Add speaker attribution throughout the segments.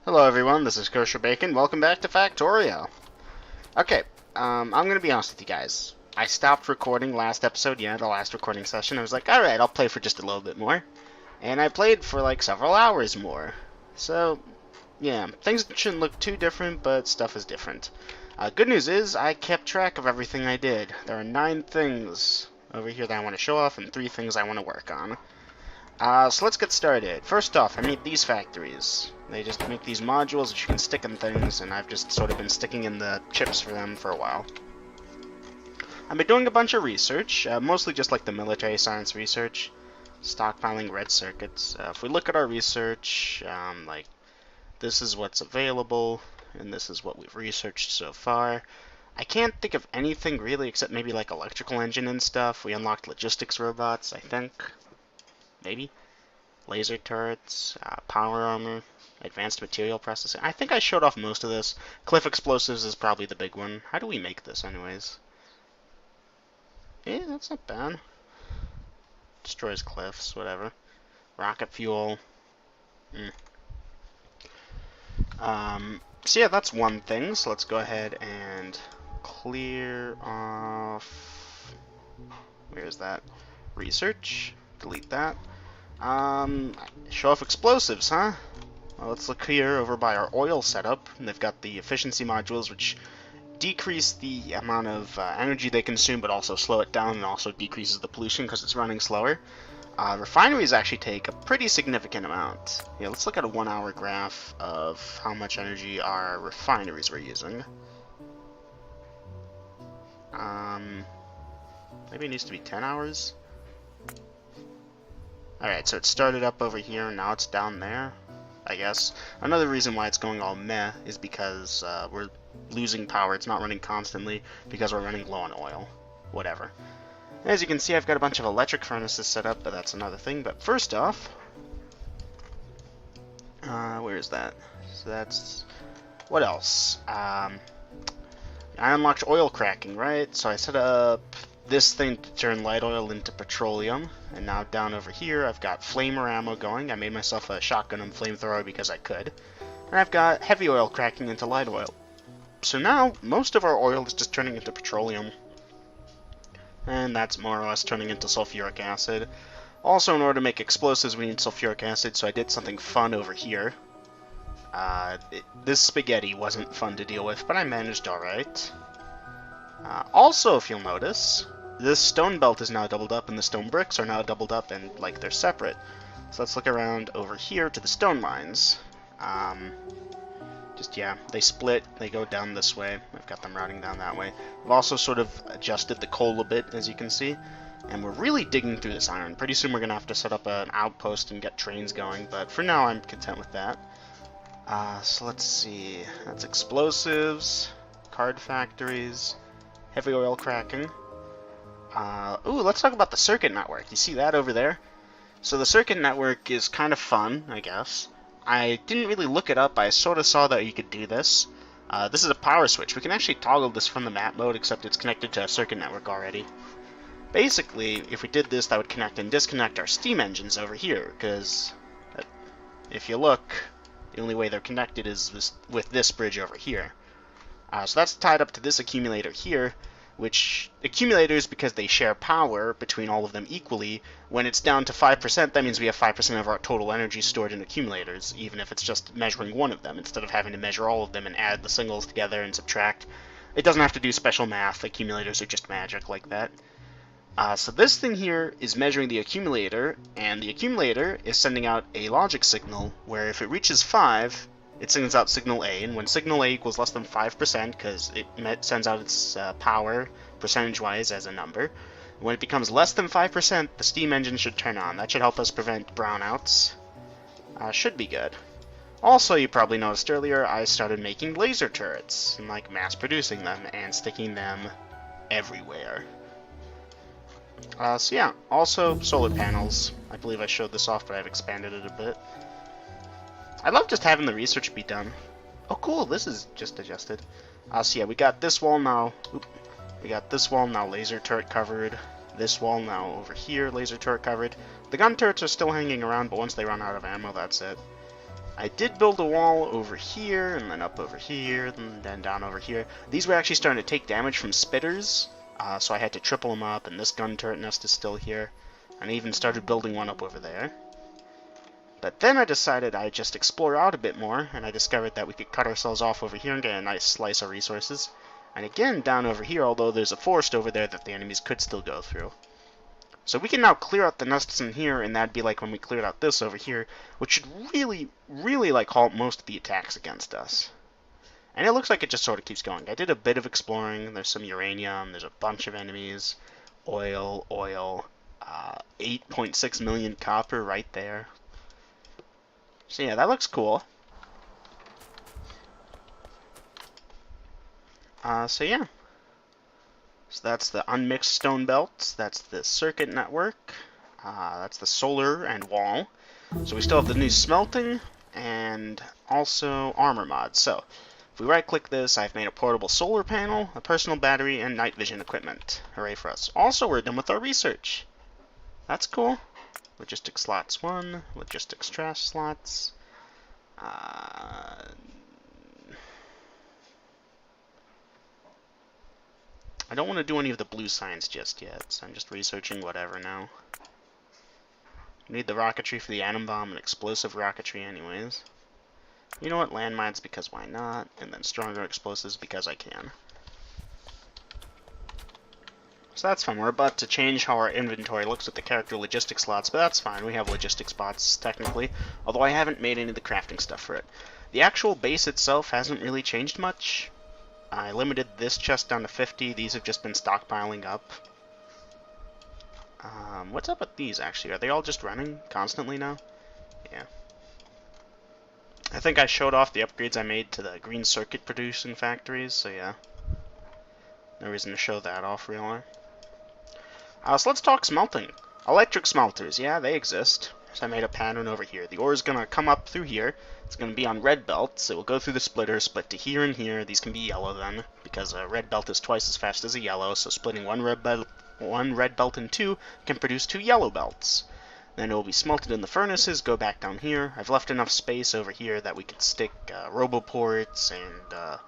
Speaker 1: Hello everyone, this is Kosher Bacon. Welcome back to Factorio. Okay, I'm gonna be honest with you guys. I stopped recording last episode, the last recording session. I was like, alright, I'll play for just a little bit more. And I played for like several hours more. So, yeah, things shouldn't look too different, but stuff is different. Good news is, I kept track of everything I did. There are 9 things over here that I want to show off, and 3 things I want to work on. So let's get started. First off, I made these factories. They just make these modules that you can stick in things, and I've just sort of been sticking in the chips for them for a while. I've been doing a bunch of research, mostly just like the military science research, stockpiling red circuits. If we look at our research, like this is what's available, and this is what we've researched so far. I can't think of anything really except maybe like electrical engine and stuff. We unlocked logistics robots, I think. Maybe. Laser turrets, power armor, advanced material processing. I think I showed off most of this. Cliff explosives is probably the big one. How do we make this anyways? Yeah, that's not bad. Destroys cliffs, whatever. Rocket fuel. So yeah, that's one thing. So let's go ahead and clear off... Where is that? Research. Delete that. Show off explosives, huh? Well, let's look here over by our oil setup. They've got the efficiency modules, which decrease the amount of energy they consume, but also slow it down, and also decreases the pollution because it's running slower. Refineries actually take a pretty significant amount. Yeah, let's look at a 1-hour graph of how much energy our refineries were using. Maybe it needs to be 10 hours. Alright, so it started up over here, and now it's down there, I guess. Another reason why it's going all meh is because we're losing power. It's not running constantly because we're running low on oil. Whatever. As you can see, I've got a bunch of electric furnaces set up, but that's another thing. But first off, where is that? So that's... What else? I unlocked oil cracking, right? So I set up this thing to turn light oil into petroleum, and now down over here I've got flamer ammo going. I made myself a shotgun and flamethrower because I could, and I've got heavy oil cracking into light oil. So now most of our oil is just turning into petroleum, and that's more or less turning into sulfuric acid. Also, in order to make explosives we need sulfuric acid, so I did something fun over here. This spaghetti wasn't fun to deal with, but I managed alright. Also, if you'll notice, this stone belt is now doubled up, and the stone bricks are now doubled up, and, like, they're separate. So let's look around over here to the stone mines. Yeah, they split. They go down this way. I've got them routing down that way. I've also sort of adjusted the coal a bit, as you can see. And we're really digging through this iron. Pretty soon we're going to have to set up an outpost and get trains going, but for now I'm content with that. So let's see. That's explosives, card factories, heavy oil cracking. Ooh, let's talk about the circuit network. You see that over there? So the circuit network is kind of fun, I guess. I didn't really look it up. I sort of saw that you could do this. This is a power switch. We can actually toggle this from the map mode, except it's connected to a circuit network already. Basically, if we did this, that would connect and disconnect our steam engines over here, because if you look, the only way they're connected is with this bridge over here. So that's tied up to this accumulator here, which accumulators, because they share power between all of them equally, when it's down to 5%, that means we have 5% of our total energy stored in accumulators, even if it's just measuring one of them, instead of having to measure all of them and add the singles together and subtract. It doesn't have to do special math. Accumulators are just magic like that. So this thing here is measuring the accumulator, and the accumulator is sending out a logic signal, where if it reaches 5, it sends out signal A, and when signal A equals less than 5%, because it sends out its power percentage-wise as a number, when it becomes less than 5%, the steam engine should turn on. That should help us prevent brownouts. Should be good. Also, you probably noticed earlier, I started making laser turrets, and like mass-producing them, and sticking them everywhere. So yeah, also solar panels. I believe I showed this off, but I've expanded it a bit. I love just having the research be done. Oh cool, this is just adjusted. So yeah, we got this wall now. We got this wall now laser turret covered. This wall now over here, laser turret covered. The gun turrets are still hanging around, but once they run out of ammo, that's it. I did build a wall over here, and then up over here, and then down over here. These were actually starting to take damage from spitters, so I had to triple them up, and this gun turret nest is still here. And I even started building one up over there. But then I decided I'd just explore out a bit more, and I discovered that we could cut ourselves off over here and get a nice slice of resources. And again, down over here, although there's a forest over there that the enemies could still go through. So we can now clear out the nests in here, and that'd be like when we cleared out this over here, which should really, really like halt most of the attacks against us. And it looks like it just sort of keeps going. I did a bit of exploring. There's some uranium. There's a bunch of enemies. Oil. 8.6 million copper right there. So yeah, that looks cool. So yeah. So that's the unmixed stone belts. That's the circuit network. That's the solar and wall. So we still have the new smelting and also armor mods. So if we right click this, I've made a portable solar panel, a personal battery, and night vision equipment. Hooray for us. Also, we're done with our research. That's cool. Logistics slots 1, logistics trash slots. I don't want to do any of the blue science just yet, so I'm just researching whatever now. Need the rocketry for the atom bomb and explosive rocketry anyways. You know what, landmines because why not, and then stronger explosives because I can. So that's fine. We're about to change how our inventory looks with the character logistics slots, but that's fine. We have logistics spots, technically, although I haven't made any of the crafting stuff for it. The actual base itself hasn't really changed much. I limited this chest down to 50. These have just been stockpiling up. What's up with these, actually? Are they all just running constantly now? Yeah. I think I showed off the upgrades I made to the green circuit producing factories, so yeah. No reason to show that off, really. So let's talk smelting. Electric smelters, yeah, they exist. So I made a pattern over here. The ore is going to come up through here. It's going to be on red belts. It will go through the splitter, split to here and here. These can be yellow then, because a red belt is twice as fast as a yellow, so splitting one red belt in two can produce 2 yellow belts. Then it will be smelted in the furnaces, go back down here. I've left enough space over here that we can stick roboports and...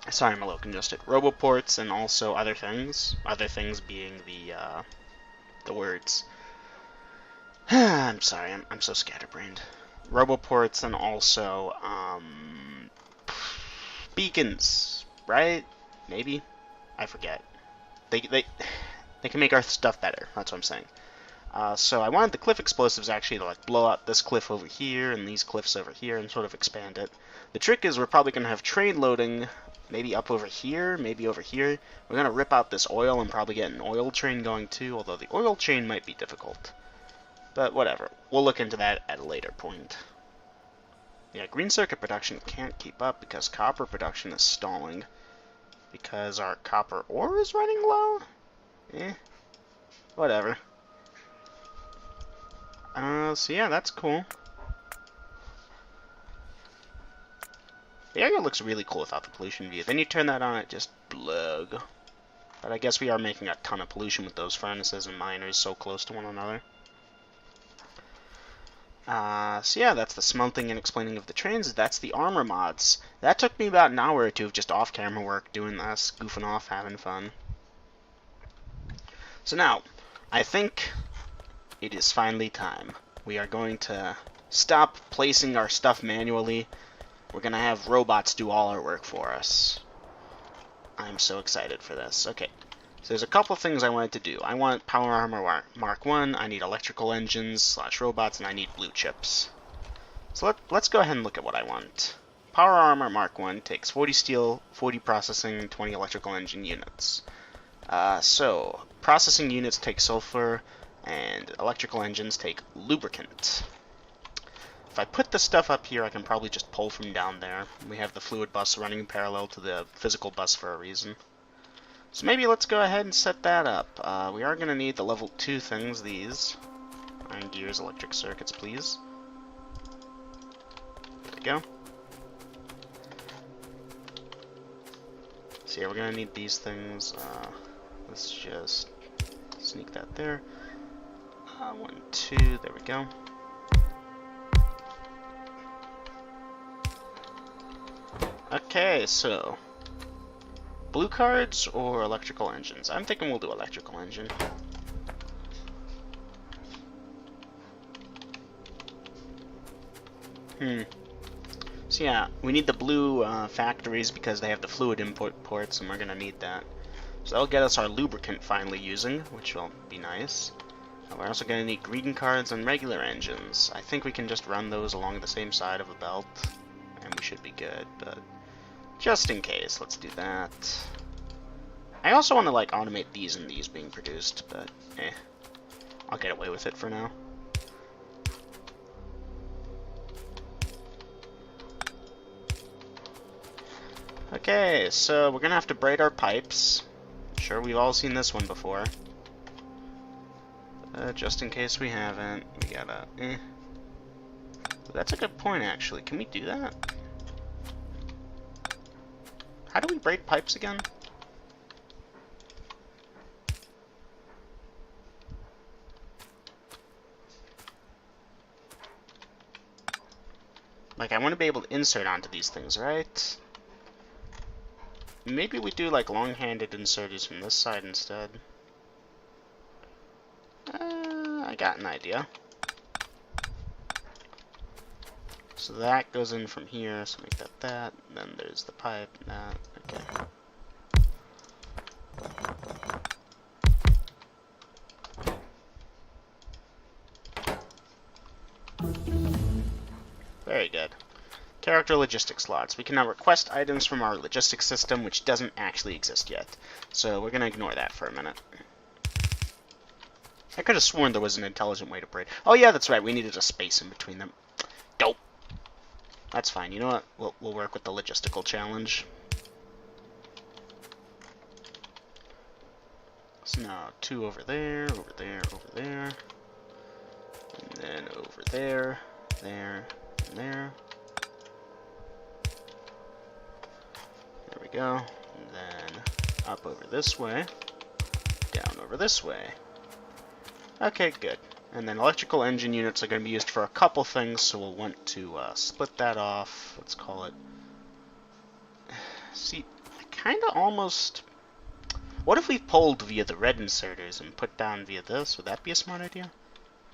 Speaker 1: sorry, I'm a little congested. Roboports and also other things. Other things being the words. I'm sorry, I'm so scatterbrained. Roboports and also beacons, right? Maybe? I forget. They can make our stuff better. That's what I'm saying. So I wanted the cliff explosives actually to like blow out this cliff over here and these cliffs over here and sort of expand it. The trick is we're probably going to have train loading maybe up over here, maybe over here. We're going to rip out this oil and probably get an oil train going too, although the oil chain might be difficult. But whatever. We'll look into that at a later point. Yeah, green circuit production can't keep up because copper production is stalling. Because our copper ore is running low? Whatever. So yeah, that's cool. The area looks really cool without the pollution view. Then you turn that on, it just blug. But I guess we are making a ton of pollution with those furnaces and miners so close to one another. So yeah, that's the smelting and explaining of the trains. That's the armor mods. That took me about an hour or two of just off-camera work, doing this, goofing off, having fun. So now, I think it is finally time. We are going to stop placing our stuff manually. We're going to have robots do all our work for us. I'm so excited for this. Okay, so there's a couple things I wanted to do. I want Power Armor Mark 1, I need electrical engines / robots, and I need blue chips. So let's go ahead and look at what I want. Power Armor Mark 1 takes 40 steel, 40 processing, 20 electrical engine units. So processing units take sulfur, and electrical engines take lubricant. If I put the stuff up here, I can probably just pull from down there. We have the fluid bus running parallel to the physical bus for a reason. So maybe let's go ahead and set that up. We are going to need the level 2 things, these. Iron gears, electric circuits, please. There we go. So yeah, we're going to need these things. Let's just sneak that there. 1, 2, there we go. Okay, so blue cards or electrical engines? I'm thinking we'll do electrical engine. So yeah, we need the blue factories because they have the fluid input ports, and we're gonna need that. So that'll get us our lubricant finally using, which will be nice. We're also gonna need green cards and regular engines. I think we can just run those along the same side of a belt, and we should be good, but just in case, let's do that. I also want to like automate these and these being produced, but I'll get away with it for now. Okay, so we're gonna have to braid our pipes. I'm sure we've all seen this one before. Just in case we haven't, we gotta That's a good point, actually. Can we do that? How do we braid pipes again? Like, I want to be able to insert onto these things, right? Maybe we do, like, long-handed inserters from this side instead. I got an idea. So that goes in from here, so make that that, and then there's the pipe, and that, okay. Very good. Character logistics slots. We can now request items from our logistics system, which doesn't actually exist yet. So we're going to ignore that for a minute. I could have sworn there was an intelligent way to braid. Oh yeah, that's right. We needed a space in between them. Dope. That's fine. You know what? We'll work with the logistical challenge. So now 2 over there, over there, over there. And then over there, there, and there. There we go. And then up over this way, down over this way. Okay, good. And then electrical engine units are going to be used for a couple things, so we'll want to split that off. Let's call it... See, I kind of almost... What if we pulled via the red inserters and put down via this? Would that be a smart idea?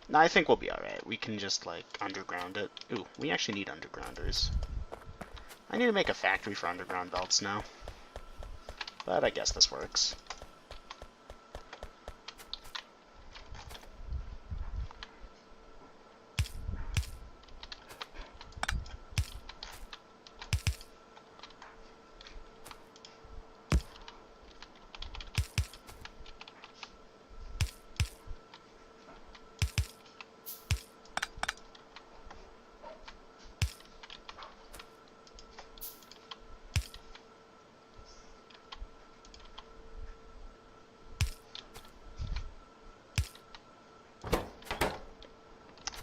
Speaker 1: No, I think we'll be alright. We can just, like, underground it. Ooh, we actually need undergrounders. I need to make a factory for underground belts now. But I guess this works.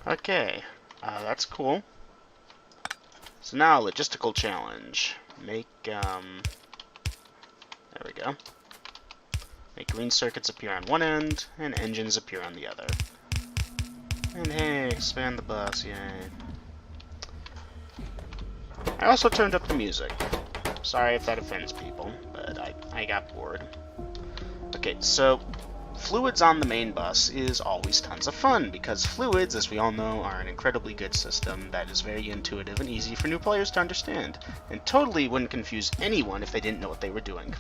Speaker 1: Okay, that's cool. So now, logistical challenge. Make, there we go. Make green circuits appear on one end, and engines appear on the other. And hey, expand the bus, yay. I also turned up the music. Sorry if that offends people, but I got bored. Okay, so fluids on the main bus is always tons of fun, because fluids, as we all know, are an incredibly good system that is very intuitive and easy for new players to understand, and totally wouldn't confuse anyone if they didn't know what they were doing.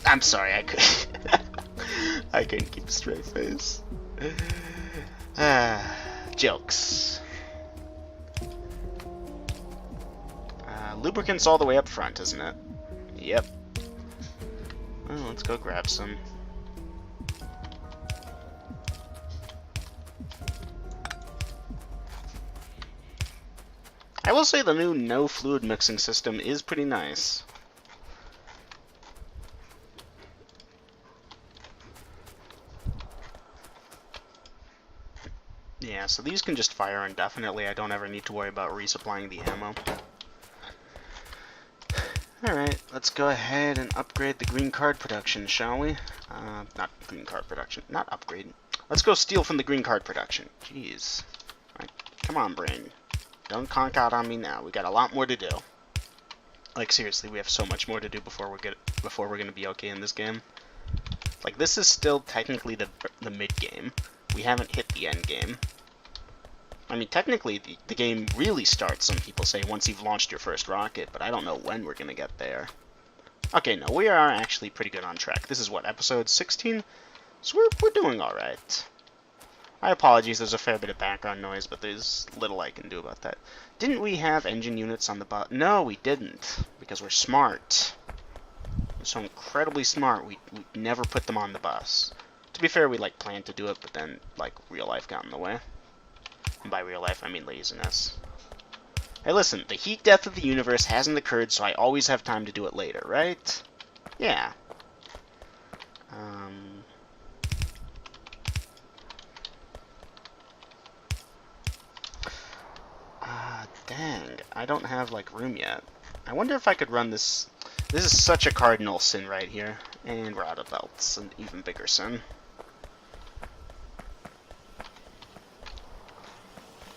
Speaker 1: I'm sorry, I couldn't keep a straight face. Jokes. Lubricants all the way up front, isn't it? Yep. Well, let's go grab some. I will say the new no fluid mixing system is pretty nice. Yeah, so these can just fire indefinitely. I don't ever need to worry about resupplying the ammo. Alright, let's go ahead and upgrade the green card production, shall we? Not green card production. Not upgrade. Let's go steal from the green card production. Jeez. Right, come on, brain. Don't conk out on me now. We got a lot more to do. Like, seriously, we have so much more to do before we're gonna be okay in this game. Like, this is still technically the mid game. We haven't hit the end game. I mean, technically, the game really starts, some people say, once you've launched your first rocket, but I don't know when we're gonna get there. Okay, no, we are actually pretty good on track. This is what, episode 16? So we're doing alright. My apologies, there's a fair bit of background noise, but there's little I can do about that. Didn't we have engine units on the bus? No, we didn't, because we're smart. We're so incredibly smart, we never put them on the bus. To be fair, we, like, planned to do it, but then, like, real life got in the way. And by real life, I mean laziness. Hey, listen, the heat death of the universe hasn't occurred, so I always have time to do it later, right? Yeah. Dang, I don't have, like, room yet. I wonder if I could run this. This is such a cardinal sin right here. And we're out of belts, an even bigger sin.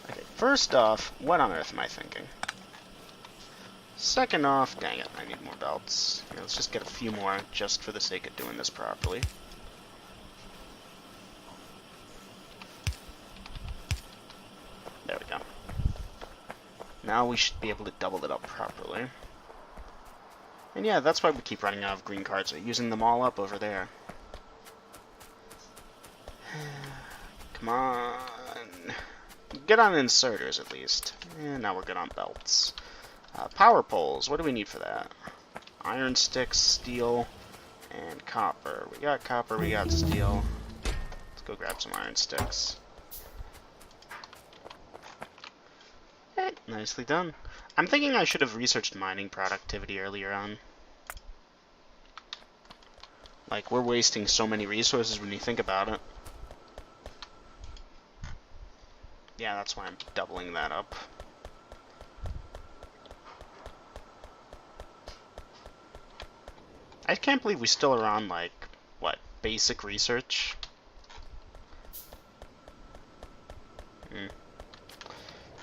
Speaker 1: Okay, first off, what on earth am I thinking? Second off, dang it, I need more belts. Here, let's just get a few more, just for the sake of doing this properly. There we go. Now we should be able to double it up properly. And yeah, that's why we keep running out of green cards. We're using them all up over there. Come on. Get on inserters, at least. And now we're good on belts. Power poles. What do we need for that? Iron sticks, steel, and copper. We got copper, we got steel. Let's go grab some iron sticks. Hey, nicely done. I'm thinking I should have researched mining productivity earlier on. Like, we're wasting so many resources when you think about it. Yeah, that's why I'm doubling that up. I can't believe we still are on, like, what, basic research?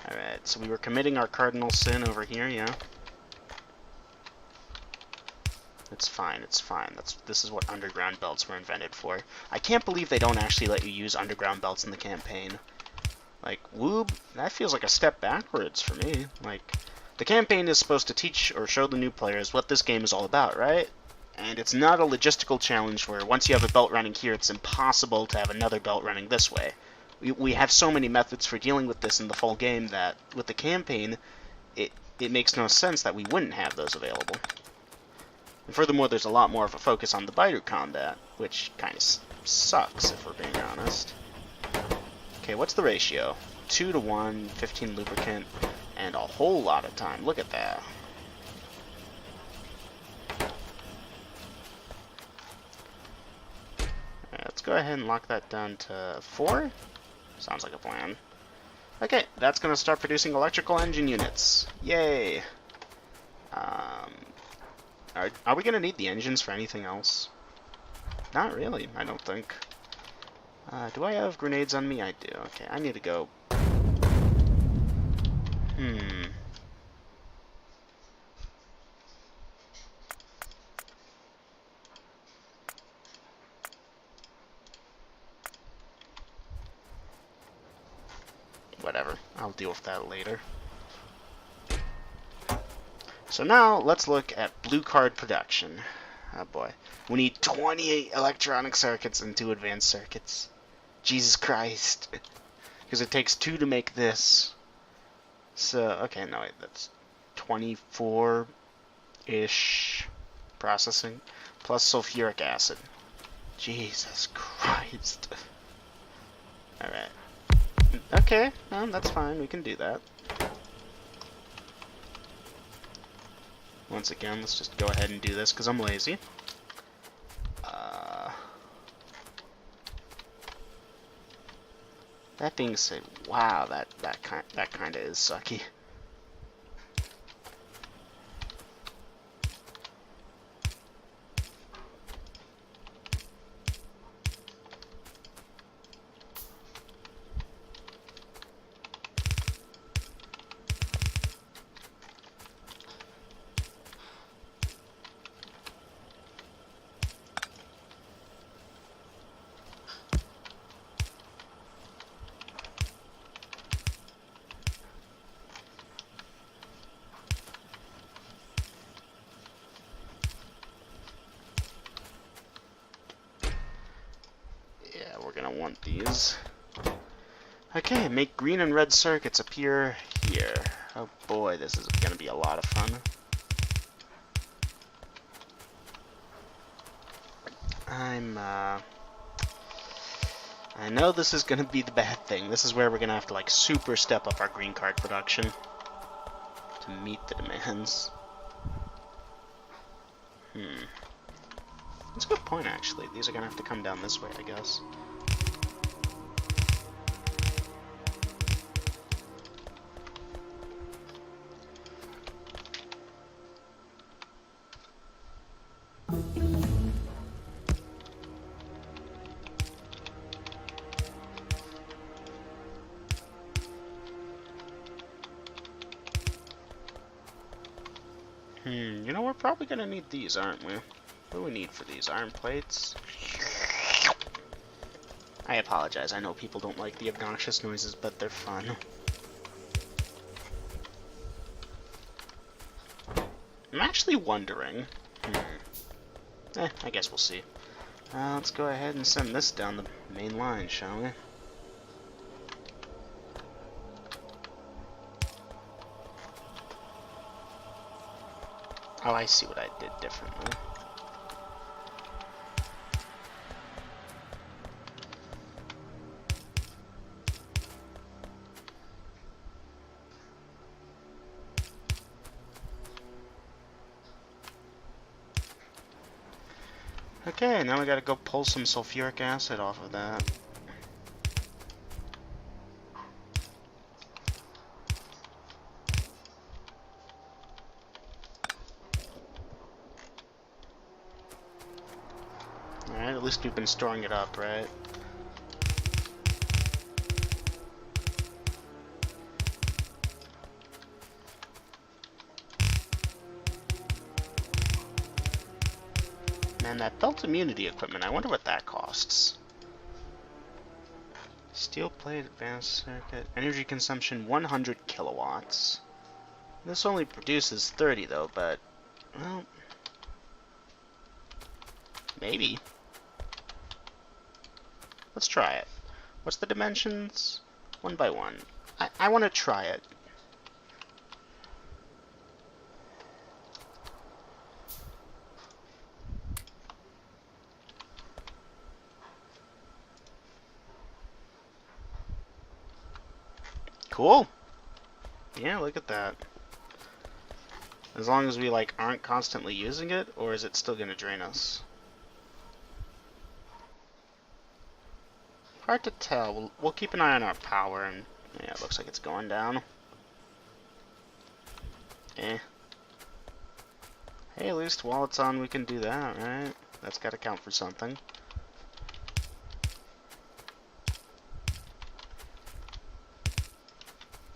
Speaker 1: Alright, so we were committing our cardinal sin over here, yeah? It's fine, it's fine. This is what underground belts were invented for. I can't believe they don't actually let you use underground belts in the campaign. Like, woob, that feels like a step backwards for me. Like, the campaign is supposed to teach or show the new players what this game is all about, right? And it's not a logistical challenge where once you have a belt running here, it's impossible to have another belt running this way. We have so many methods for dealing with this in the full game that with the campaign, it makes no sense that we wouldn't have those available. And furthermore, there's a lot more of a focus on the biter combat, which kind of sucks if we're being honest. Okay, what's the ratio? 2 to 1, 15 lubricant, and a whole lot of time. Look at that. Alright, let's go ahead and lock that down to 4. Sounds like a plan. Okay, that's going to start producing electrical engine units. Yay! Are we going to need the engines for anything else? Not really, I don't think. Do I have grenades on me? I do. Okay, I need to go. Whatever, I'll deal with that later. So now, let's look at blue card production. Oh boy. We need 28 electronic circuits and 2 advanced circuits. Jesus Christ. Because it takes 2 to make this. So, okay, no, wait, that's 24-ish processing. Plus sulfuric acid. Jesus Christ. Alright. Okay, that's fine, we can do that. Once again, let's just go ahead and do this because I'm lazy. That being said, wow, that kind of is sucky. want these. Okay, make green and red circuits appear here. Oh boy, this is going to be a lot of fun. I know this is going to be the bad thing. This is where we're going to have to, like, super step up our green card production to meet the demands. That's a good point, actually. These are going to have to come down this way, I guess. You know, we're probably gonna need these, aren't we? What do we need for these? Iron plates? I apologize, I know people don't like the obnoxious noises, but they're fun. I'm actually wondering... I guess we'll see. Let's go ahead and send this down the main line, shall we? Oh, I see what I did differently. Okay, now we gotta go pull some sulfuric acid off of that. Alright, at least we've been storing it up, right? Man, that belt immunity equipment, I wonder what that costs. Steel plate, advanced circuit, energy consumption 100 kilowatts. This only produces 30 though, but, well, maybe. Let's try it. What's the dimensions? 1 by 1. I want to try it. Cool. Yeah, look at that. As long as we, like, aren't constantly using it, or is it still going to drain us? Hard to tell. We'll keep an eye on our power, and yeah, it looks like it's going down. Eh. Hey, at least while it's on, we can do that, right? That's got to count for something.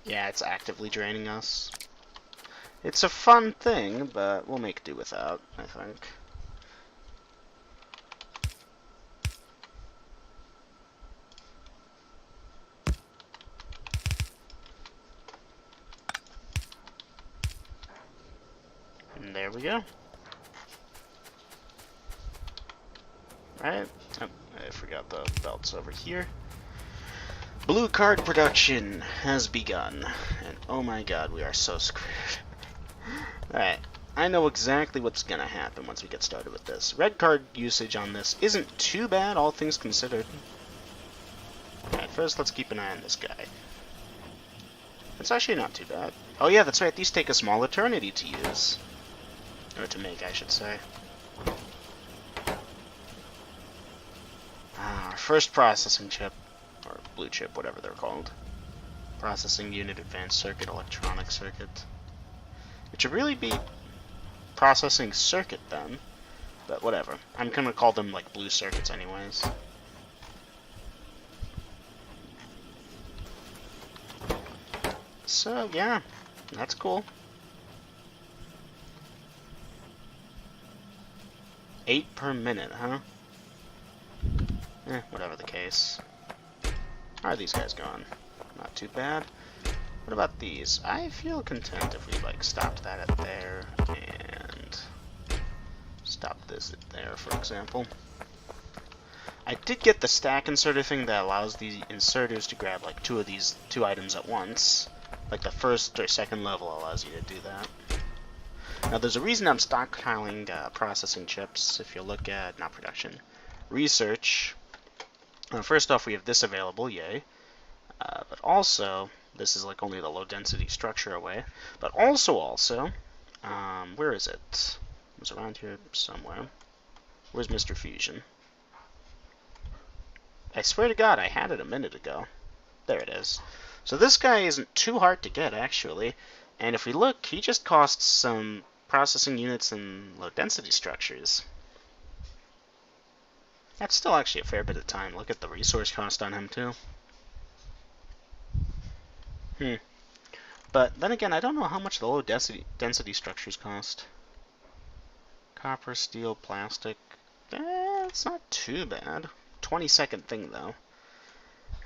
Speaker 1: Yeah, it's actively draining us. It's a fun thing, but we'll make do without, I think. And there we go. Right? Oh, I forgot the belts over here. Blue card production has begun. And oh my god, we are so screwed. Alright, I know exactly what's gonna happen once we get started with this. Red card usage on this isn't too bad, all things considered. Alright, first let's keep an eye on this guy. It's actually not too bad. Oh yeah, that's right, these take a small eternity to use. Or to make, I should say. Our first processing chip. Or blue chip, whatever they're called. Processing unit, advanced circuit, electronic circuit. It should really be processing circuit then, but whatever. I'm gonna call them like blue circuits anyways. So yeah, that's cool. 8 per minute, huh? Whatever the case. How are these guys going? Not too bad. What about these? I feel content if we, like, stopped that at there, and stopped this at there, for example. I did get the stack inserter thing that allows the inserters to grab like two items at once. Like the first or second level allows you to do that. Now there's a reason I'm stockpiling processing chips. If you look at, not production, research. First off, we have this available, yay. But also, this is like only the low density structure away. But also, where is it? It was around here somewhere. Where's Mr. Fusion? I swear to God, I had it a minute ago. There it is. So this guy isn't too hard to get, actually. And if we look, he just costs some processing units and low-density structures. That's still actually a fair bit of time. Look at the resource cost on him, too. But then again, I don't know how much the low-density structures cost. Copper, steel, plastic. It's not too bad. 20-second thing, though.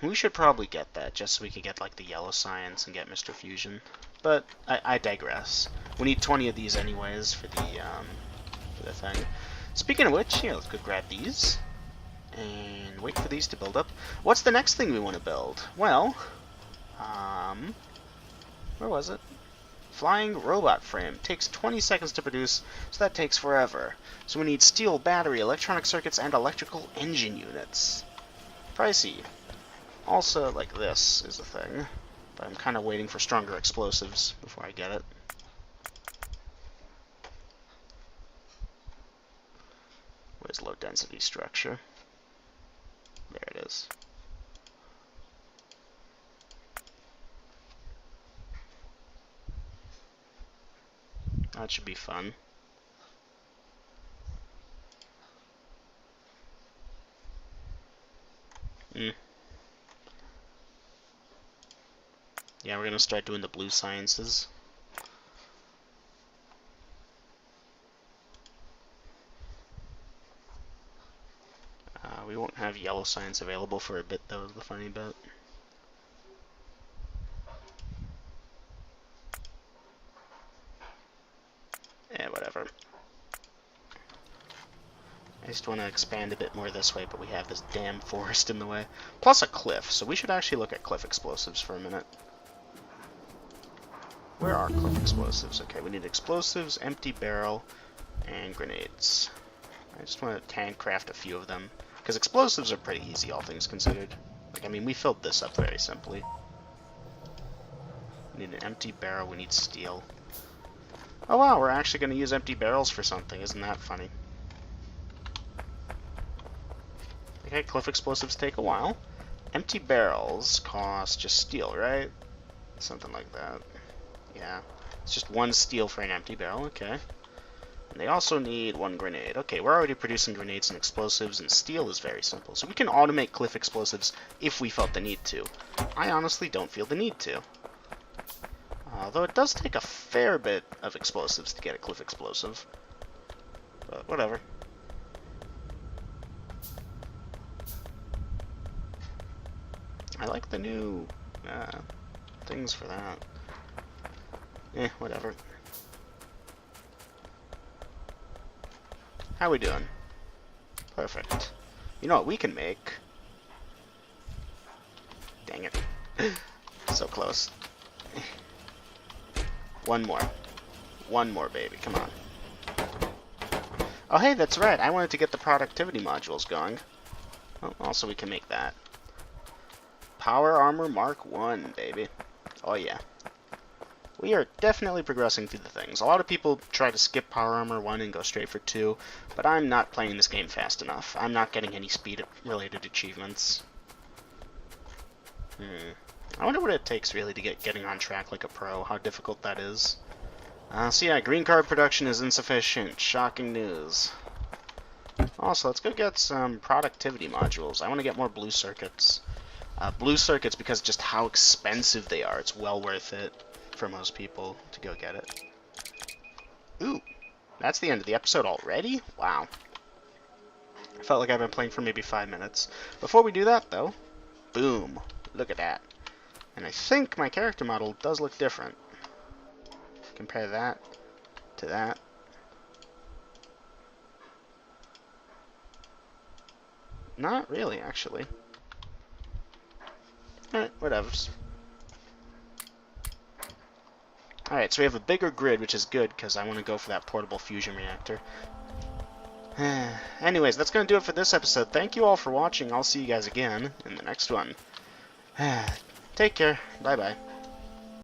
Speaker 1: We should probably get that, just so we could get, like, the yellow science and get Mr. Fusion. But I digress. We need 20 of these anyways for the thing. Speaking of which, yeah, let's go grab these. And wait for these to build up. What's the next thing we want to build? Well, where was it? Flying robot frame. Takes 20 seconds to produce, so that takes forever. So we need steel, battery, electronic circuits, and electrical engine units. Pricey. Also, like this is the thing. But I'm kind of waiting for stronger explosives before I get it. Where's low density structure? There it is. That should be fun. Yeah, we're gonna start doing the blue sciences. We won't have yellow science available for a bit, though, is the funny bit. Yeah, whatever. I just want to expand a bit more this way, but we have this damn forest in the way. Plus a cliff, so we should actually look at cliff explosives for a minute. Where are cliff explosives? Okay, we need explosives, empty barrel, and grenades. I just want to handcraft a few of them, because explosives are pretty easy, all things considered. Like, I mean, we filled this up very simply. We need an empty barrel, we need steel. Oh wow, we're actually going to use empty barrels for something, isn't that funny? Okay, cliff explosives take a while. Empty barrels cost just steel, right? Something like that. Yeah, it's just one steel for an empty barrel, okay. And they also need one grenade. Okay, we're already producing grenades and explosives, and steel is very simple. So we can automate cliff explosives if we felt the need to. I honestly don't feel the need to. Although it does take a fair bit of explosives to get a cliff explosive. But whatever. I like the new things for that. Whatever. How we doing? Perfect. You know what we can make? Dang it. So close. One more. One more, baby. Come on. Oh, hey, that's right. I wanted to get the productivity modules going. Well, also, we can make that. Power Armor Mark 1, baby. Oh, yeah. We are definitely progressing through the things. A lot of people try to skip Power Armor 1 and go straight for 2, but I'm not playing this game fast enough. I'm not getting any speed-related achievements. I wonder what it takes, really, to getting on track like a pro, how difficult that is. So yeah, green card production is insufficient. Shocking news. Also, let's go get some productivity modules. I want to get more blue circuits. Blue circuits, because just how expensive they are, it's well worth it for most people to go get it. Ooh, that's the end of the episode already? Wow. I felt like I've been playing for maybe 5 minutes. Before we do that, though, boom, look at that. And I think my character model does look different. Compare that to that. Not really, actually. Alright, whatevers. Alright, so we have a bigger grid, which is good, because I want to go for that portable fusion reactor. Anyways, that's going to do it for this episode. Thank you all for watching. I'll see you guys again in the next one. Take care. Bye-bye.